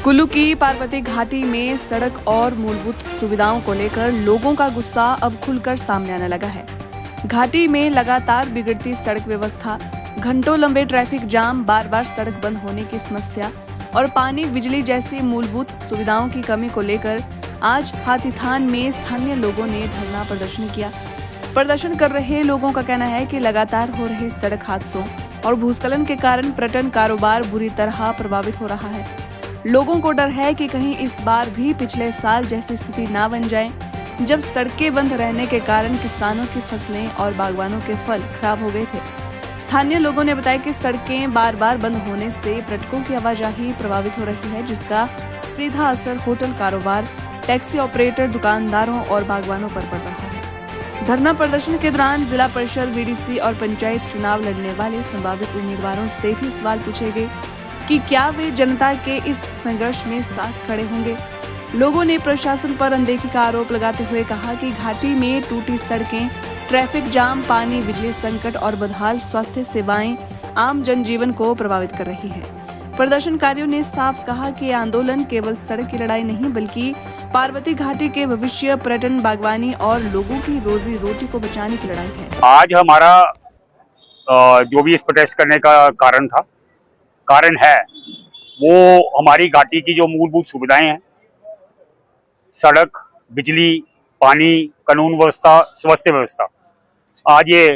कुल्लू की पार्वती घाटी में सड़क और मूलभूत सुविधाओं को लेकर लोगों का गुस्सा अब खुलकर सामने आने लगा है। घाटी में लगातार बिगड़ती सड़क व्यवस्था, घंटों लंबे ट्रैफिक जाम, बार बार सड़क बंद होने की समस्या और पानी, बिजली जैसी मूलभूत सुविधाओं की कमी को लेकर आज हाथीथान में स्थानीय लोगों ने धरना प्रदर्शन किया। प्रदर्शन कर रहे लोगों का कहना है कि लगातार हो रहे सड़क हादसों और भूस्खलन के कारण पर्यटन कारोबार बुरी तरह प्रभावित हो रहा है। लोगों को डर है कि कहीं इस बार भी पिछले साल जैसी स्थिति ना बन जाए, जब सड़कें बंद रहने के कारण किसानों की फसलें और बागवानों के फल खराब हो गए थे। स्थानीय लोगों ने बताया कि सड़कें बार बार बंद होने से पर्यटकों की आवाजाही प्रभावित हो रही है, जिसका सीधा असर होटल कारोबार, टैक्सी ऑपरेटर, दुकानदारों और बागवानों पर पड़ रहा है। धरना प्रदर्शन के दौरान जिला परिषद, बीडीसी और पंचायत चुनाव लड़ने वाले संभावित उम्मीदवारों से भी सवाल पूछे गए कि क्या वे जनता के इस संघर्ष में साथ खड़े होंगे। लोगों ने प्रशासन पर अनदेखी का आरोप लगाते हुए कहा कि घाटी में टूटी सड़कें, ट्रैफिक जाम, पानी, बिजली संकट और बदहाल स्वास्थ्य सेवाएं आम जनजीवन को प्रभावित कर रही है। प्रदर्शनकारियों ने साफ कहा कि यह आंदोलन केवल सड़क की लड़ाई नहीं, बल्कि पार्वती घाटी के भविष्य, पर्यटन, बागवानी और लोगों की रोजी रोटी को बचाने की लड़ाई है। आज हमारा जो भी इस प्रोटेस्ट करने का कारण है वो हमारी घाटी की जो मूलभूत सुविधाएं हैं, सड़क, बिजली, पानी, कानून व्यवस्था, स्वास्थ्य व्यवस्था, आज ये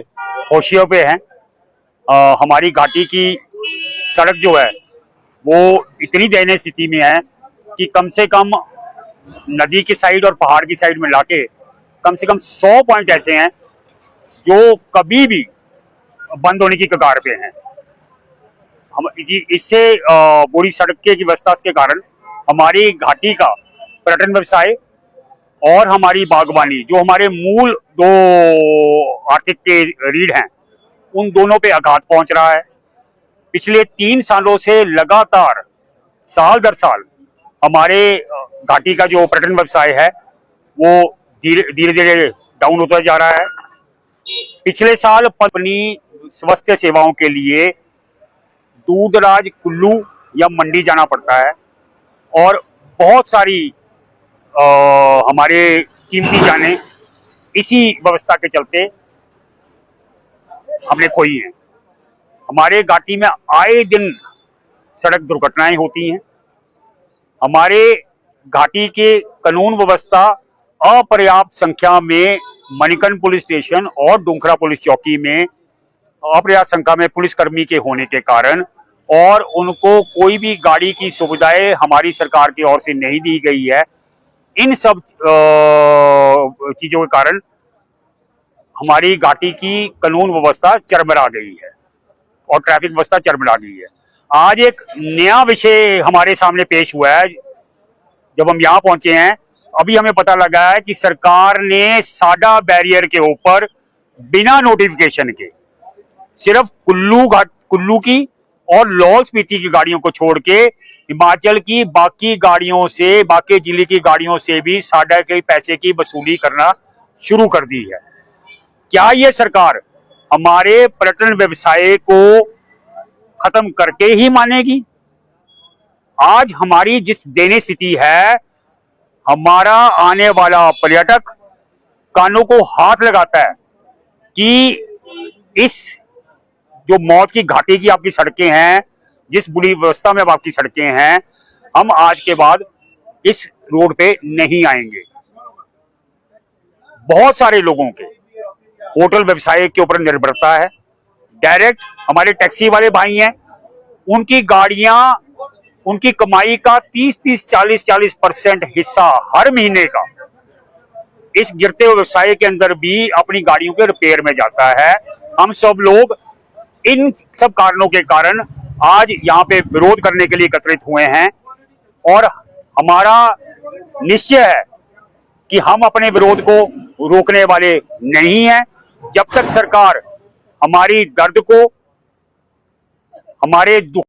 होशियों पे हैं। हमारी घाटी की सड़क जो है वो इतनी दयनीय स्थिति में है कि कम से कम नदी की साइड और पहाड़ की साइड मिला के कम से कम 100 पॉइंट ऐसे हैं जो कभी भी बंद होने की कगार पे हैं। हम इससे बुरी सड़क की व्यवस्था के कारण हमारी घाटी का पर्यटन व्यवसाय और हमारी बागवानी, जो हमारे मूल दो आर्थिक के रीढ़ हैं, उन दोनों पे आघात पहुंच रहा है। पिछले 3 सालों से लगातार साल दर साल हमारे घाटी का जो पर्यटन व्यवसाय है वो धीरे धीरे डाउन होता जा रहा है। पिछले साल अपनी स्वास्थ्य सेवाओं के लिए दूर दराज कुल्लू या मंडी जाना पड़ता है और बहुत सारी हमारे कीमती जानें इसी व्यवस्था के चलते हमने खोई हैं। हमारे घाटी में आए दिन सड़क दुर्घटनाएं होती हैं। हमारे घाटी के कानून व्यवस्था अपर्याप्त संख्या में मणिकर्ण पुलिस स्टेशन और डोंखरा पुलिस चौकी में अपर्याप्त संख्या में पुलिसकर्मी के होने के कारण और उनको कोई भी गाड़ी की सुविधाएं हमारी सरकार की ओर से नहीं दी गई है, इन सब चीजों के कारण हमारी घाटी की कानून व्यवस्था चरमरा गई है और ट्रैफिक व्यवस्था चरमरा गई है। आज एक नया विषय हमारे सामने पेश हुआ है। जब हम यहाँ पहुंचे हैं, अभी हमें पता लगा है कि सरकार ने साडा बैरियर के ऊपर बिना नोटिफिकेशन के सिर्फ कुल्लू की और लाहौल स्पीति की गाड़ियों को छोड़ के हिमाचल की बाकी गाड़ियों से, बाकी जिले की गाड़ियों से भी साडा के पैसे की वसूली करना शुरू कर दी है। क्या ये सरकार हमारे पर्यटन व्यवसाय को खत्म करके ही मानेगी? आज हमारी जिस दयनीय स्थिति है, हमारा आने वाला पर्यटक कानों को हाथ लगाता है कि इस जो मौत की घाटी की आपकी सड़कें हैं, जिस बुरी व्यवस्था में अब आपकी सड़कें हैं, हम आज के बाद इस रोड पे नहीं आएंगे। बहुत सारे लोगों के होटल व्यवसाय के ऊपर निर्भरता है। डायरेक्ट हमारे टैक्सी वाले भाई हैं, उनकी गाड़ियां, उनकी कमाई का 30-30, 40-40% हिस्सा हर महीने का इस गिरते हुए व्यवसाय के अंदर भी अपनी गाड़ियों के रिपेयर में जाता है। हम सब लोग इन सब कारणों के कारण आज यहाँ पे विरोध करने के लिए एकत्रित हुए हैं और हमारा निश्चय है कि हम अपने विरोध को रोकने वाले नहीं हैं जब तक सरकार हमारी दर्द को, हमारे दुख